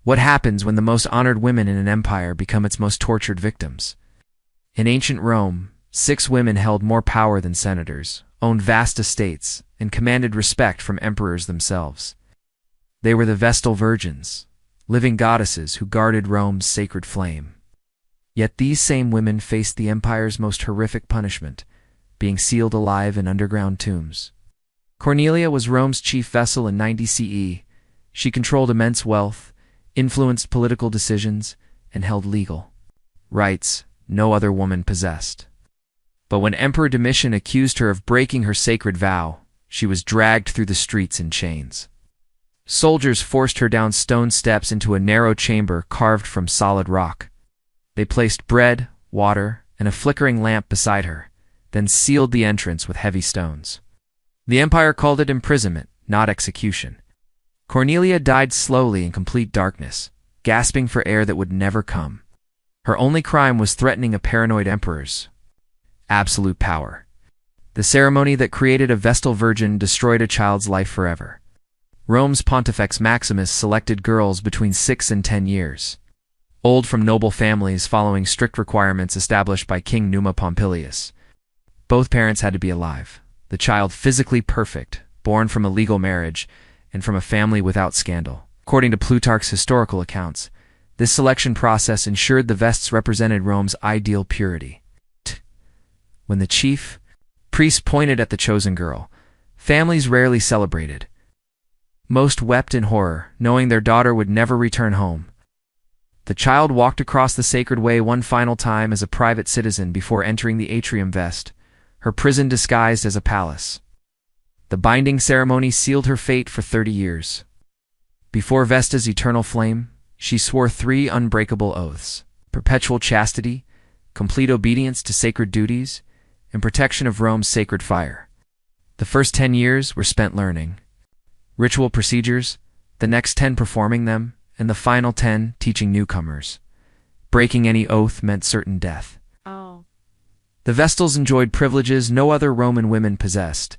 What happens when the most honored women in an empire become its most tortured victims? In ancient Rome, 6 women held more power than senators, owned vast estates, and commanded respect from emperors themselves. They were the Vestal Virgins, living goddesses who guarded Rome's sacred flame. Yet these same women faced the empire's most horrific punishment, being sealed alive in underground tombs. Cornelia was Rome's chief vessel in 90 CE. She controlled immense wealth, influenced political decisions, and held legal rights no other woman possessed. But when Emperor Domitian accused her of breaking her sacred vow, she was dragged through the streets in chains. Soldiers forced her down stone steps into a narrow chamber carved from solid rock. They placed bread, water, and a flickering lamp beside her, then sealed the entrance with heavy stones. The empire called it imprisonment, not execution. Cornelia died slowly in complete darkness, gasping for air that would never come. Her only crime was threatening a paranoid emperor's absolute power. The ceremony that created a Vestal Virgin destroyed a child's life forever. Rome's Pontifex Maximus selected girls between 6 and 10 years old from noble families following strict requirements established by King Numa Pompilius. Both parents had to be alive, the child physically perfect, born from a legal marriage, and from a family without scandal. According to Plutarch's historical accounts, this selection process ensured the Vests represented Rome's ideal purity. When the chief priest pointed at the chosen girl, families rarely celebrated. Most wept in horror, knowing their daughter would never return home. The child walked across the sacred way one final time as a private citizen before entering the atrium Vest, her prison disguised as a palace. The binding ceremony sealed her fate for 30 years. Before Vesta's eternal flame, she swore 3 unbreakable oaths: perpetual chastity, complete obedience to sacred duties, and protection of Rome's sacred fire. The first 10 years were spent learning ritual procedures, the next 10 performing them, and the final 10 teaching newcomers. Breaking any oath meant certain death. The Vestals enjoyed privileges no other Roman women possessed.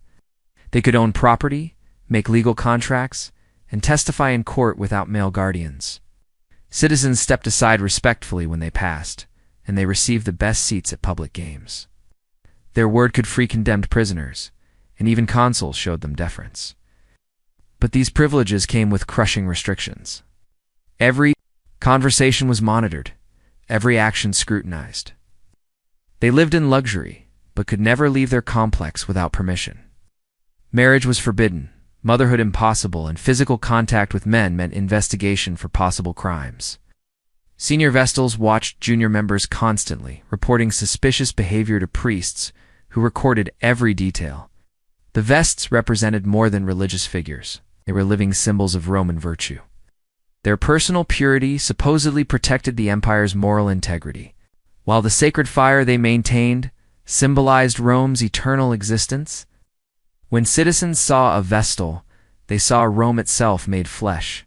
They could own property, make legal contracts, and testify in court without male guardians. Citizens stepped aside respectfully when they passed, and they received the best seats at public games. Their word could free condemned prisoners, and even consuls showed them deference. But these privileges came with crushing restrictions. Every conversation was monitored, every action scrutinized. They lived in luxury, but could never leave their complex without permission. Marriage was forbidden, motherhood impossible, and physical contact with men meant investigation for possible crimes. Senior Vestals watched junior members constantly, reporting suspicious behavior to priests, who recorded every detail. The Vests represented more than religious figures. They were living symbols of Roman virtue. Their personal purity supposedly protected the empire's moral integrity, while the sacred fire they maintained symbolized Rome's eternal existence. When citizens saw a Vestal, they saw Rome itself made flesh.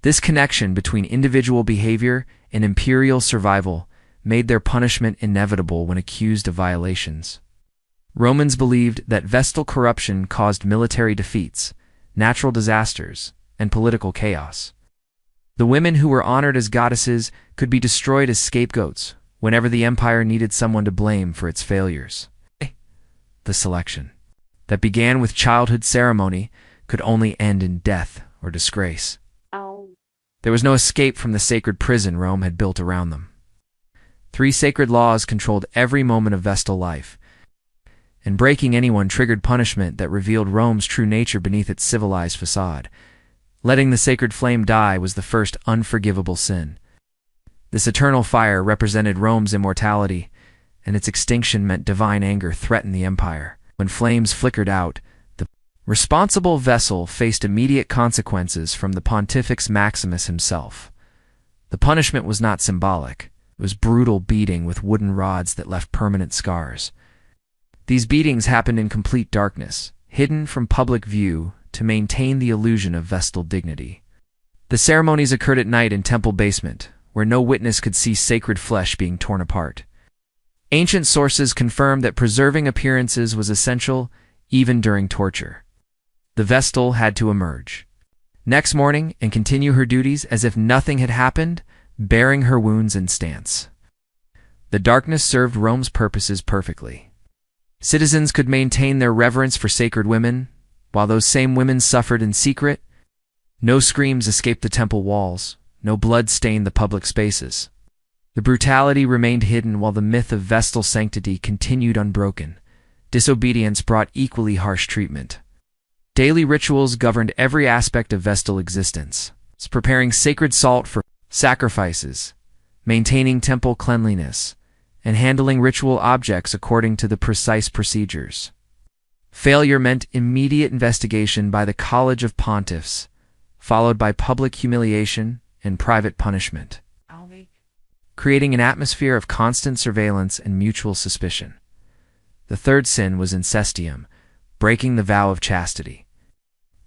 This connection between individual behavior and imperial survival made their punishment inevitable when accused of violations. Romans believed that Vestal corruption caused military defeats, natural disasters, and political chaos. The women who were honored as goddesses could be destroyed as scapegoats whenever the empire needed someone to blame for its failures. The selection that began with childhood ceremony could only end in death or disgrace. There was no escape from the sacred prison Rome had built around them. 3 sacred laws controlled every moment of Vestal life, and breaking anyone triggered punishment that revealed Rome's true nature beneath its civilized facade. Letting the sacred flame die was the first unforgivable sin. This eternal fire represented Rome's immortality, and its extinction meant divine anger threatened the empire. When flames flickered out, the responsible vessel faced immediate consequences from the Pontifex Maximus himself. The punishment was not symbolic. It was brutal beating with wooden rods that left permanent scars. These beatings happened in complete darkness, hidden from public view to maintain the illusion of Vestal dignity. The ceremonies occurred at night in temple basement, where no witness could see sacred flesh being torn apart. Ancient sources confirmed that preserving appearances was essential even during torture. The Vestal had to emerge. next morning and continue her duties as if nothing had happened, bearing her wounds in stance. The darkness served Rome's purposes perfectly. Citizens could maintain their reverence for sacred women, while those same women suffered in secret. No screams escaped the temple walls, no blood stained the public spaces. The brutality remained hidden while the myth of Vestal sanctity continued unbroken. Disobedience brought equally harsh treatment. Daily rituals governed every aspect of Vestal existence, preparing sacred salt for sacrifices, maintaining temple cleanliness, and handling ritual objects according to the precise procedures. Failure meant immediate investigation by the College of Pontiffs, followed by public humiliation and private punishment, creating an atmosphere of constant surveillance and mutual suspicion. The third sin was incestium, breaking the vow of chastity.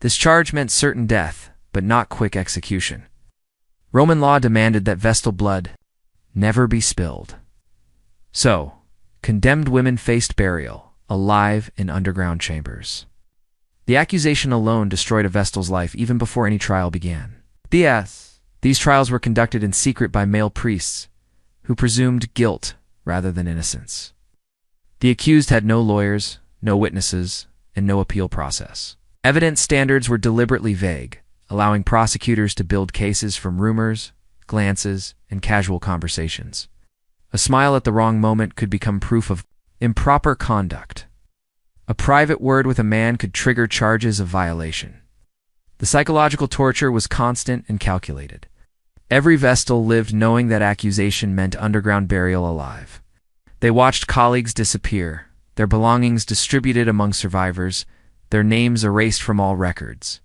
This charge meant certain death, but not quick execution. Roman law demanded that Vestal blood never be spilled. So, condemned women faced burial, alive in underground chambers. The accusation alone destroyed a Vestal's life even before any trial began. These trials were conducted in secret by male priests, who presumed guilt rather than innocence. The accused had no lawyers, no witnesses, and no appeal process. Evidence standards were deliberately vague, allowing prosecutors to build cases from rumors, glances, and casual conversations. A smile at the wrong moment could become proof of improper conduct. A private word with a man could trigger charges of violation. The psychological torture was constant and calculated. Every Vestal lived knowing that accusation meant underground burial alive. They watched colleagues disappear, their belongings distributed among survivors, their names erased from all records.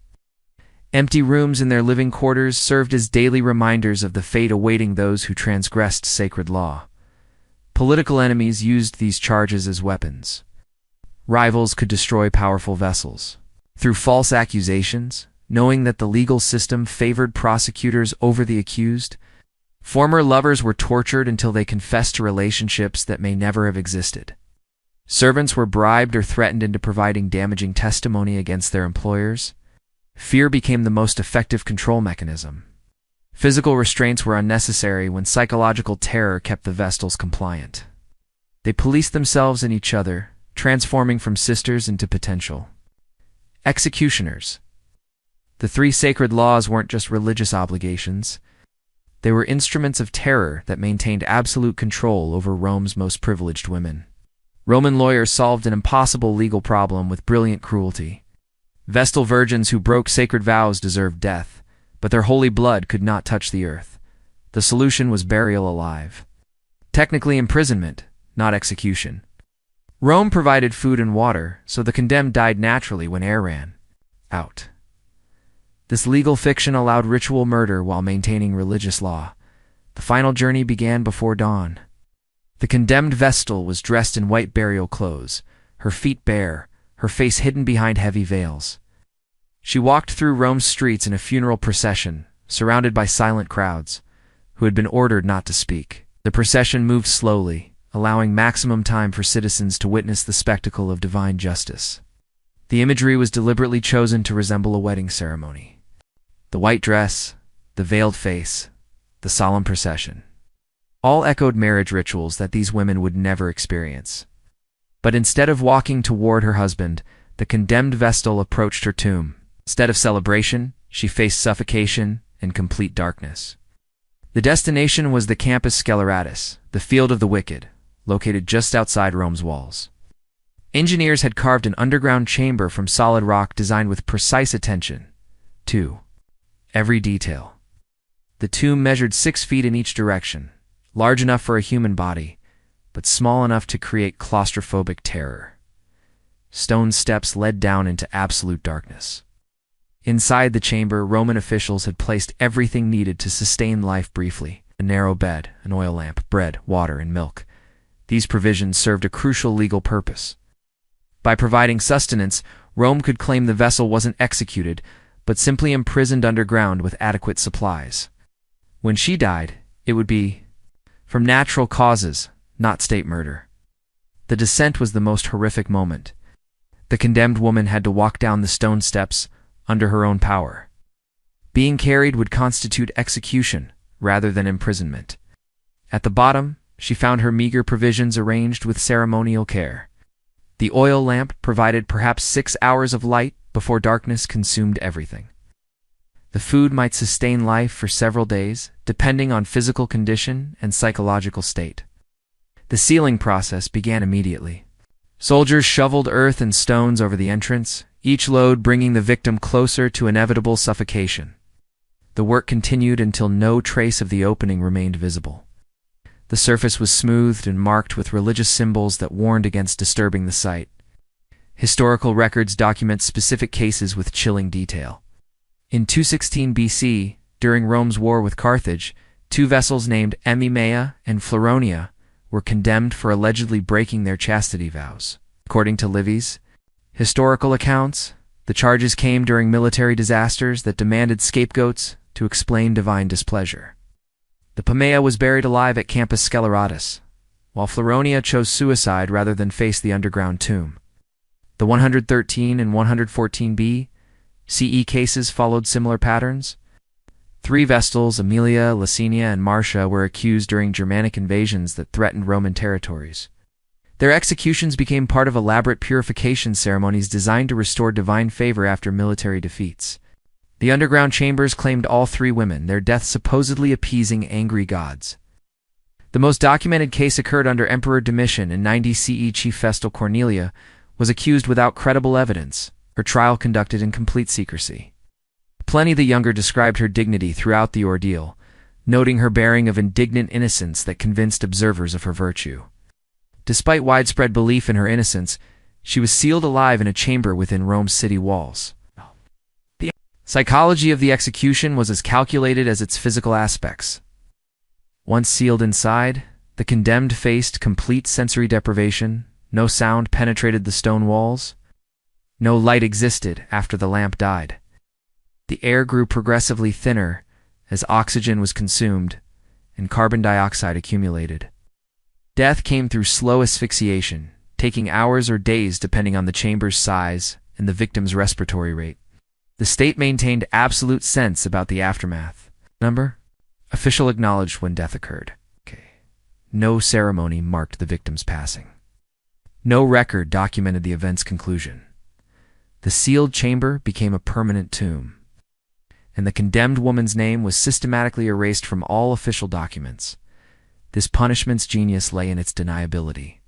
Empty rooms in their living quarters served as daily reminders of the fate awaiting those who transgressed sacred law. Political enemies used these charges as weapons. Rivals could destroy powerful vessels. Through false accusations, knowing that the legal system favored prosecutors over the accused, former lovers were tortured until they confessed to relationships that may never have existed. Servants were bribed or threatened into providing damaging testimony against their employers. Fear became the most effective control mechanism. Physical restraints were unnecessary when psychological terror kept the Vestals compliant. They policed themselves and each other, transforming from sisters into potential executioners. The three sacred laws weren't just religious obligations. They were instruments of terror that maintained absolute control over Rome's most privileged women. Roman lawyers solved an impossible legal problem with brilliant cruelty. Vestal virgins who broke sacred vows deserved death, but their holy blood could not touch the earth. The solution was burial alive. Technically imprisonment, not execution. Rome provided food and water, so the condemned died naturally when air ran out. This legal fiction allowed ritual murder while maintaining religious law. The final journey began before dawn. The condemned Vestal was dressed in white burial clothes, her feet bare, her face hidden behind heavy veils. She walked through Rome's streets in a funeral procession, surrounded by silent crowds, who had been ordered not to speak. The procession moved slowly, allowing maximum time for citizens to witness the spectacle of divine justice. The imagery was deliberately chosen to resemble a wedding ceremony. The white dress, the veiled face, the solemn procession. All echoed marriage rituals that these women would never experience. But instead of walking toward her husband, the condemned Vestal approached her tomb. Instead of celebration, she faced suffocation and complete darkness. The destination was the Campus Sceleratus, the field of the wicked, located just outside Rome's walls. Engineers had carved an underground chamber from solid rock designed with precise attention to every detail. The tomb measured 6 feet in each direction, large enough for a human body, but small enough to create claustrophobic terror. Stone steps led down into absolute darkness. Inside the chamber, Roman officials had placed everything needed to sustain life briefly: a narrow bed, an oil lamp, bread, water, and milk. These provisions served a crucial legal purpose. By providing sustenance, Rome could claim the vessel wasn't executed, but simply imprisoned underground with adequate supplies. When she died, it would be from natural causes, not state murder. The descent was the most horrific moment. The condemned woman had to walk down the stone steps under her own power. Being carried would constitute execution rather than imprisonment. At the bottom, she found her meager provisions arranged with ceremonial care. The oil lamp provided perhaps 6 hours of light before darkness consumed everything. The food might sustain life for several days, depending on physical condition and psychological state. The sealing process began immediately. Soldiers shoveled earth and stones over the entrance, each load bringing the victim closer to inevitable suffocation. The work continued until no trace of the opening remained visible. The surface was smoothed and marked with religious symbols that warned against disturbing the site. Historical records document specific cases with chilling detail. In 216 BC, during Rome's war with Carthage, 2 vessels named Emimea and Floronia were condemned for allegedly breaking their chastity vows. According to Livy's historical accounts, the charges came during military disasters that demanded scapegoats to explain divine displeasure. The Pomea was buried alive at Campus Sceleratus, while Floronia chose suicide rather than face the underground tomb. The 113 and 114 BCE cases followed similar patterns. 3 Vestals, Aemilia, Licinia, and Marcia, were accused during Germanic invasions that threatened Roman territories. Their executions became part of elaborate purification ceremonies designed to restore divine favor after military defeats. The underground chambers claimed all 3 women, their deaths supposedly appeasing angry gods. The most documented case occurred under Emperor Domitian in 90 CE. Chief Vestal Cornelia was accused without credible evidence, her trial conducted in complete secrecy. Pliny the Younger described her dignity throughout the ordeal, noting her bearing of indignant innocence that convinced observers of her virtue. Despite widespread belief in her innocence, she was sealed alive in a chamber within Rome's city walls. The psychology of the execution was as calculated as its physical aspects. Once sealed inside, the condemned faced complete sensory deprivation. No sound penetrated the stone walls. No light existed after the lamp died. The air grew progressively thinner as oxygen was consumed and carbon dioxide accumulated. Death came through slow asphyxiation, taking hours or days depending on the chamber's size and the victim's respiratory rate. The state maintained absolute sense about the aftermath. Official acknowledged when death occurred. No ceremony marked the victim's passing. No record documented the event's conclusion. The sealed chamber became a permanent tomb, and the condemned woman's name was systematically erased from all official documents. This punishment's genius lay in its deniability.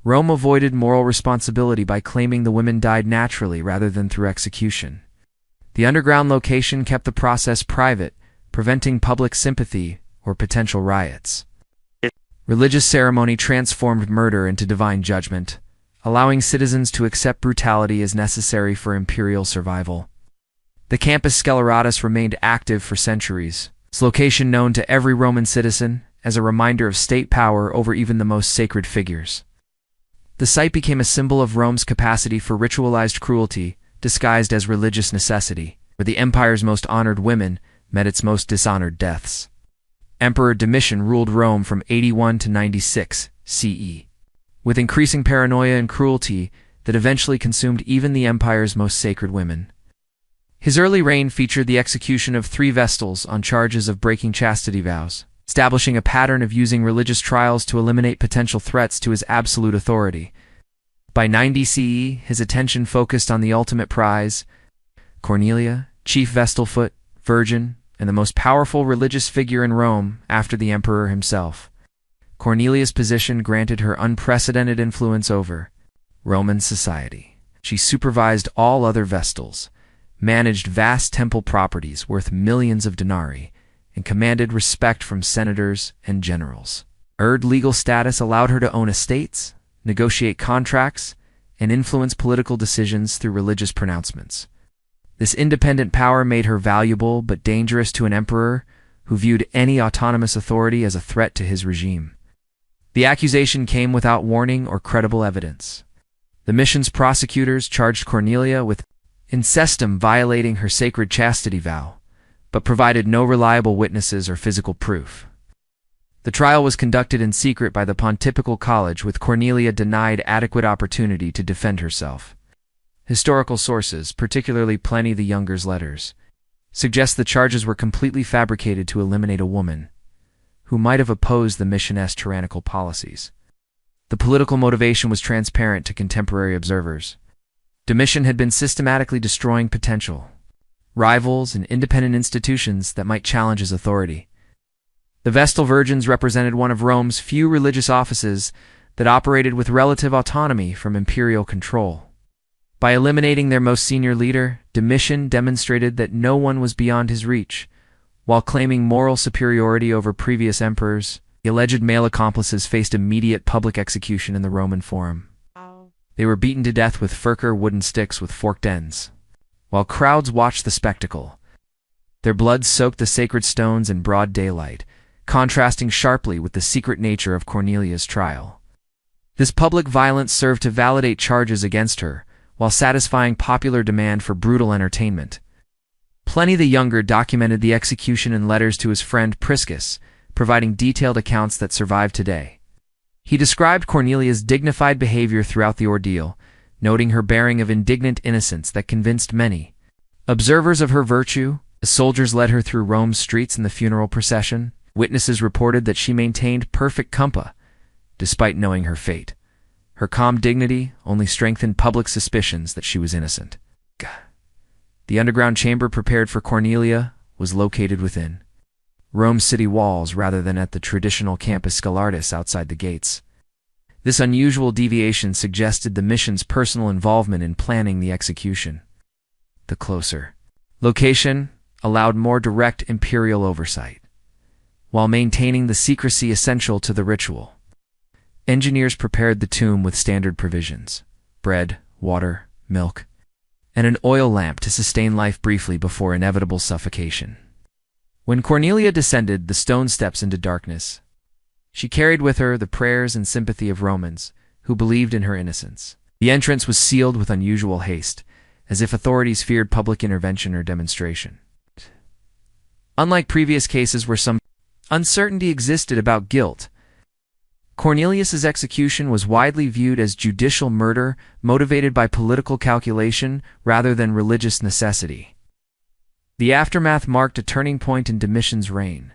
Rome avoided moral responsibility by claiming the women died naturally rather than through execution. The underground location kept the process private, preventing public sympathy or potential riots. Religious ceremony transformed murder into divine judgment, allowing citizens to accept brutality as necessary for imperial survival. The Campus Sceleratus remained active for centuries, its location known to every Roman citizen as a reminder of state power over even the most sacred figures. The site became a symbol of Rome's capacity for ritualized cruelty, disguised as religious necessity, where the empire's most honored women met its most dishonored deaths. Emperor Domitian ruled Rome from 81 to 96 CE, with increasing paranoia and cruelty that eventually consumed even the empire's most sacred women. His early reign featured the execution of 3 Vestals on charges of breaking chastity vows, establishing a pattern of using religious trials to eliminate potential threats to his absolute authority. By 90 CE, his attention focused on the ultimate prize, Cornelia, chief Vestal Virgin, and the most powerful religious figure in Rome after the emperor himself. Cornelia's position granted her unprecedented influence over Roman society. She supervised all other Vestals, managed vast temple properties worth millions of denarii, and commanded respect from senators and generals. Her legal status allowed her to own estates, negotiate contracts, and influence political decisions through religious pronouncements. This independent power made her valuable but dangerous to an emperor who viewed any autonomous authority as a threat to his regime. The accusation came without warning or credible evidence. The mission's prosecutors charged Cornelia with incestum, violating her sacred chastity vow, but provided no reliable witnesses or physical proof. The trial was conducted in secret by the Pontifical College, with Cornelia denied adequate opportunity to defend herself. Historical sources, particularly Pliny the Younger's letters, suggests the charges were completely fabricated to eliminate a woman who might have opposed the mission's tyrannical policies. The political motivation was transparent to contemporary observers. Domitian had been systematically destroying potential rivals and independent institutions that might challenge his authority. The Vestal Virgins represented one of Rome's few religious offices that operated with relative autonomy from imperial control. By eliminating their most senior leader, Domitian demonstrated that no one was beyond his reach. While claiming moral superiority over previous emperors, the alleged male accomplices faced immediate public execution in the Roman Forum. They were beaten to death with furker wooden sticks with forked ends. While crowds watched the spectacle, their blood soaked the sacred stones in broad daylight, contrasting sharply with the secret nature of Cornelia's trial. This public violence served to validate charges against her, while satisfying popular demand for brutal entertainment. Pliny the Younger documented the execution in letters to his friend Priscus, providing detailed accounts that survive today. He described Cornelia's dignified behavior throughout the ordeal, noting her bearing of indignant innocence that convinced many. Observers of her virtue, as soldiers led her through Rome's streets in the funeral procession, witnesses reported that she maintained perfect compa, despite knowing her fate. Her calm dignity only strengthened public suspicions that she was innocent. The underground chamber prepared for Cornelia was located within Rome's city walls rather than at the traditional Campus Scholaris outside the gates. This unusual deviation suggested the mission's personal involvement in planning the execution. The closer location allowed more direct imperial oversight, while maintaining the secrecy essential to the ritual. Engineers prepared the tomb with standard provisions: bread, water, milk, and an oil lamp to sustain life briefly before inevitable suffocation. When Cornelia descended the stone steps into darkness, she carried with her the prayers and sympathy of Romans who believed in her innocence. The entrance was sealed with unusual haste, as if authorities feared public intervention or demonstration. Unlike previous cases where some uncertainty existed about guilt, Cornelius's execution was widely viewed as judicial murder motivated by political calculation rather than religious necessity. The aftermath marked a turning point in Domitian's reign.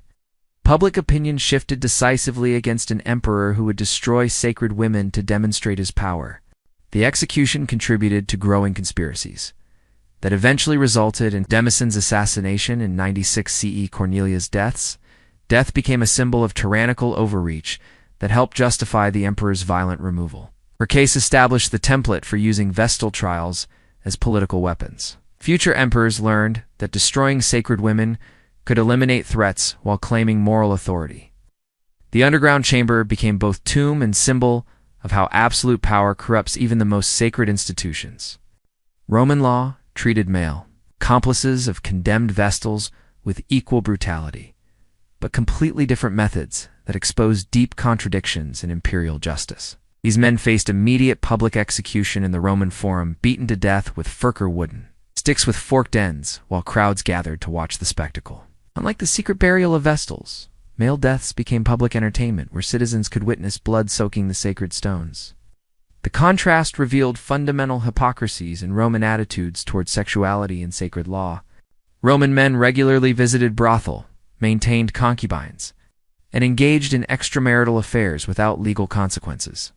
Public opinion shifted decisively against an emperor who would destroy sacred women to demonstrate his power. The execution contributed to growing conspiracies that eventually resulted in Domitian's assassination in 96 CE. Cornelia's death became a symbol of tyrannical overreach that helped justify the emperor's violent removal. Her case established the template for using Vestal trials as political weapons. Future emperors learned that destroying sacred women could eliminate threats while claiming moral authority. The underground chamber became both tomb and symbol of how absolute power corrupts even the most sacred institutions. Roman law treated male accomplices of condemned Vestals with equal brutality, but completely different methods that exposed deep contradictions in imperial justice. These men faced immediate public execution in the Roman Forum, beaten to death with furker wooden sticks with forked ends, while crowds gathered to watch the spectacle. Unlike the secret burial of Vestals, male deaths became public entertainment where citizens could witness blood soaking the sacred stones. The contrast revealed fundamental hypocrisies in Roman attitudes toward sexuality and sacred law. Roman men regularly visited brothel, maintained concubines, and engaged in extramarital affairs without legal consequences.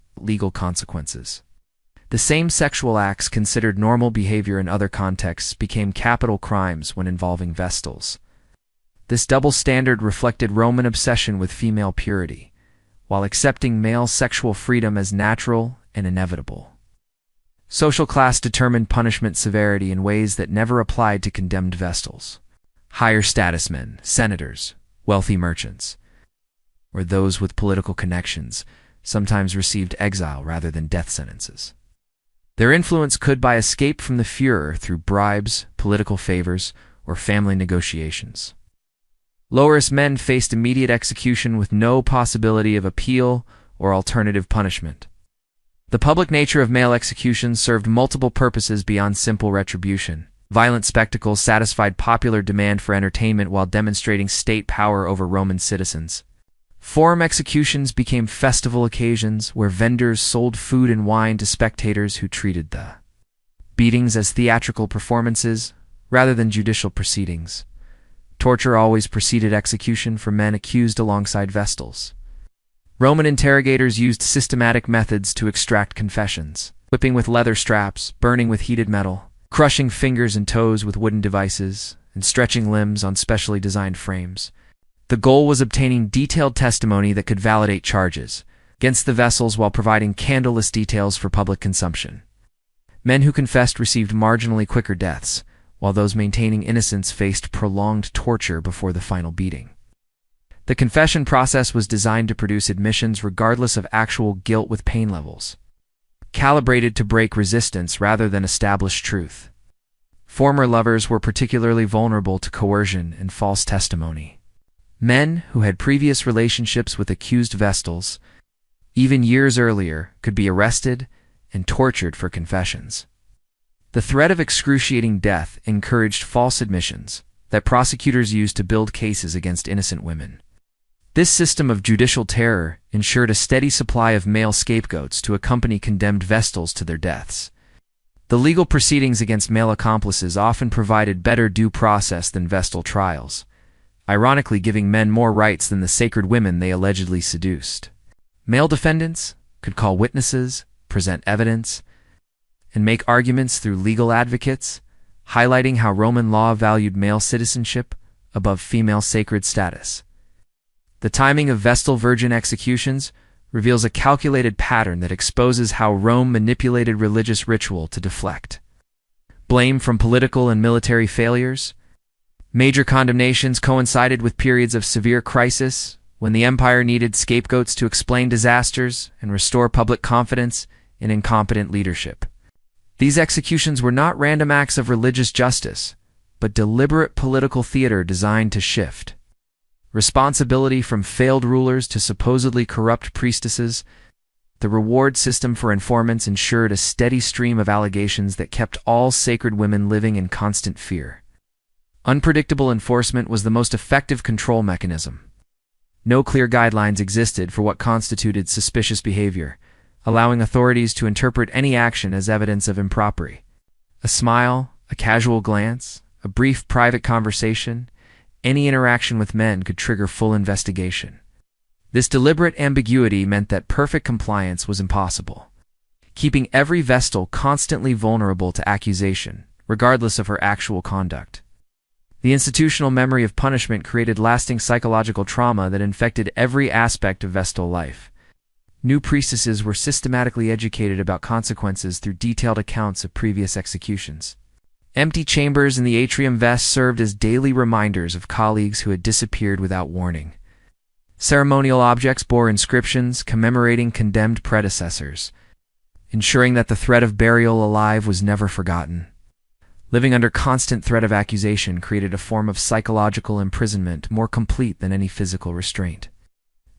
The same sexual acts considered normal behavior in other contexts became capital crimes when involving Vestals. This double standard reflected Roman obsession with female purity, while accepting male sexual freedom as natural and inevitable. Social class determined punishment severity in ways that never applied to condemned Vestals. Higher status men, senators, wealthy merchants, or those with political connections sometimes received exile rather than death sentences. Their influence could buy escape from the Führer through bribes, political favors, or family negotiations. Lower men faced immediate execution with no possibility of appeal or alternative punishment. The public nature of male executions served multiple purposes beyond simple retribution. Violent spectacles satisfied popular demand for entertainment while demonstrating state power over Roman citizens. Forum executions became festival occasions where vendors sold food and wine to spectators who treated the beatings as theatrical performances rather than judicial proceedings. Torture always preceded execution for men accused alongside Vestals. Roman interrogators used systematic methods to extract confessions: whipping with leather straps, burning with heated metal, crushing fingers and toes with wooden devices, and stretching limbs on specially designed frames. The goal was obtaining detailed testimony that could validate charges against the Vestals while providing scandalous details for public consumption. Men who confessed received marginally quicker deaths, while those maintaining innocence faced prolonged torture before the final beating. The confession process was designed to produce admissions regardless of actual guilt with pain levels, calibrated to break resistance rather than establish truth. Former lovers were particularly vulnerable to coercion and false testimony. Men who had previous relationships with accused Vestals, even years earlier, could be arrested and tortured for confessions. The threat of excruciating death encouraged false admissions that prosecutors used to build cases against innocent women. This system of judicial terror ensured a steady supply of male scapegoats to accompany condemned Vestals to their deaths. The legal proceedings against male accomplices often provided better due process than Vestal trials, ironically giving men more rights than the sacred women they allegedly seduced. Male defendants could call witnesses, present evidence, and make arguments through legal advocates, highlighting how Roman law valued male citizenship above female sacred status. The timing of Vestal Virgin executions reveals a calculated pattern that exposes how Rome manipulated religious ritual to deflect blame from political and military failures. Major condemnations coincided with periods of severe crisis, when the empire needed scapegoats to explain disasters and restore public confidence in incompetent leadership. These executions were not random acts of religious justice, but deliberate political theater designed to shift responsibility from failed rulers to supposedly corrupt priestesses. The reward system for informants ensured a steady stream of allegations that kept all sacred women living in constant fear. Unpredictable enforcement was the most effective control mechanism. No clear guidelines existed for what constituted suspicious behavior, allowing authorities to interpret any action as evidence of impropriety. A smile, a casual glance, a brief private conversation, any interaction with men could trigger full investigation. This deliberate ambiguity meant that perfect compliance was impossible, keeping every Vestal constantly vulnerable to accusation, regardless of her actual conduct. The institutional memory of punishment created lasting psychological trauma that infected every aspect of Vestal life. New priestesses were systematically educated about consequences through detailed accounts of previous executions. Empty chambers in the atrium Vest served as daily reminders of colleagues who had disappeared without warning. Ceremonial objects bore inscriptions commemorating condemned predecessors, ensuring that the threat of burial alive was never forgotten. Living under constant threat of accusation created a form of psychological imprisonment more complete than any physical restraint.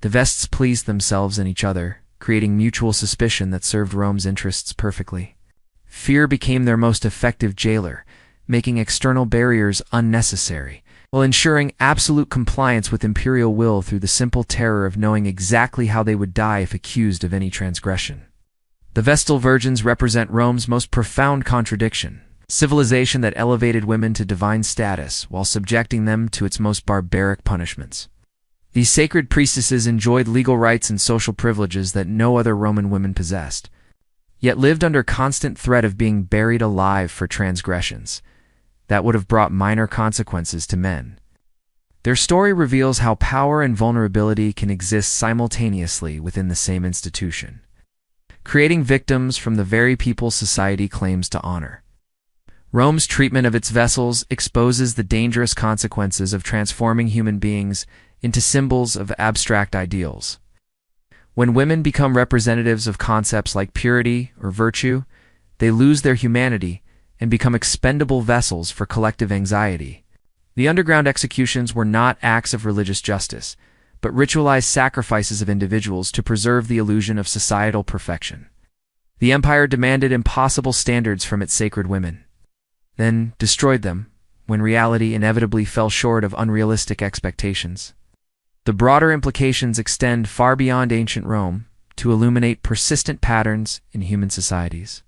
The Vests pleased themselves and each other, creating mutual suspicion that served Rome's interests perfectly. Fear became their most effective jailer, making external barriers unnecessary, while ensuring absolute compliance with imperial will through the simple terror of knowing exactly how they would die if accused of any transgression. The Vestal Virgins represent Rome's most profound contradiction: civilization that elevated women to divine status while subjecting them to its most barbaric punishments. These sacred priestesses enjoyed legal rights and social privileges that no other Roman women possessed, yet lived under constant threat of being buried alive for transgressions that would have brought minor consequences to men. Their story reveals how power and vulnerability can exist simultaneously within the same institution, creating victims from the very people society claims to honor. Rome's treatment of its vessels exposes the dangerous consequences of transforming human beings into symbols of abstract ideals. When women become representatives of concepts like purity or virtue, they lose their humanity and become expendable vessels for collective anxiety. The underground executions were not acts of religious justice, but ritualized sacrifices of individuals to preserve the illusion of societal perfection. The empire demanded impossible standards from its sacred women, then destroyed them when reality inevitably fell short of unrealistic expectations. The broader implications extend far beyond ancient Rome to illuminate persistent patterns in human societies.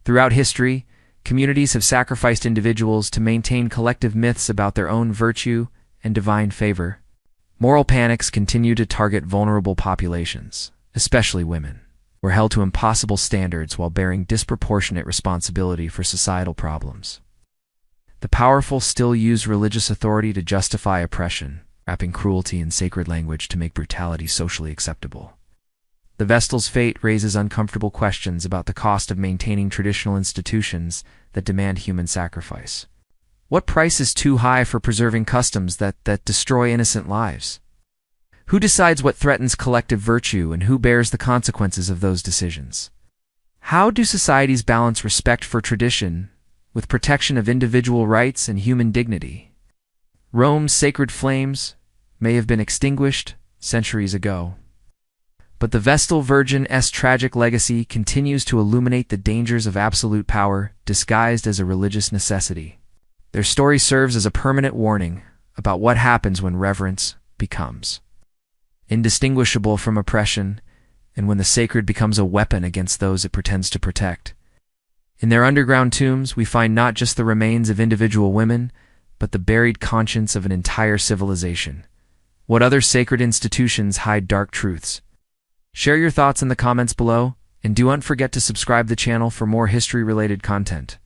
Throughout history, Communities have sacrificed individuals to maintain collective myths about their own virtue and divine favor. Moral panics continue to target vulnerable populations, especially women, who are held to impossible standards while bearing disproportionate responsibility for societal problems. The powerful still use religious authority to justify oppression, wrapping cruelty in sacred language to make brutality socially acceptable. The Vestal's fate raises uncomfortable questions about the cost of maintaining traditional institutions that demand human sacrifice. What price is too high for preserving customs that destroy innocent lives? Who decides what threatens collective virtue and who bears the consequences of those decisions? How do societies balance respect for tradition with protection of individual rights and human dignity? Rome's sacred flames may have been extinguished centuries ago, but the Vestal Virgins' tragic legacy continues to illuminate the dangers of absolute power disguised as a religious necessity. Their story serves as a permanent warning about what happens when reverence becomes indistinguishable from oppression and when the sacred becomes a weapon against those it pretends to protect. In their underground tombs, we find not just the remains of individual women, but the buried conscience of an entire civilization. What other sacred institutions hide dark truths? Share your thoughts in the comments below, and do not forget to subscribe to the channel for more history-related content.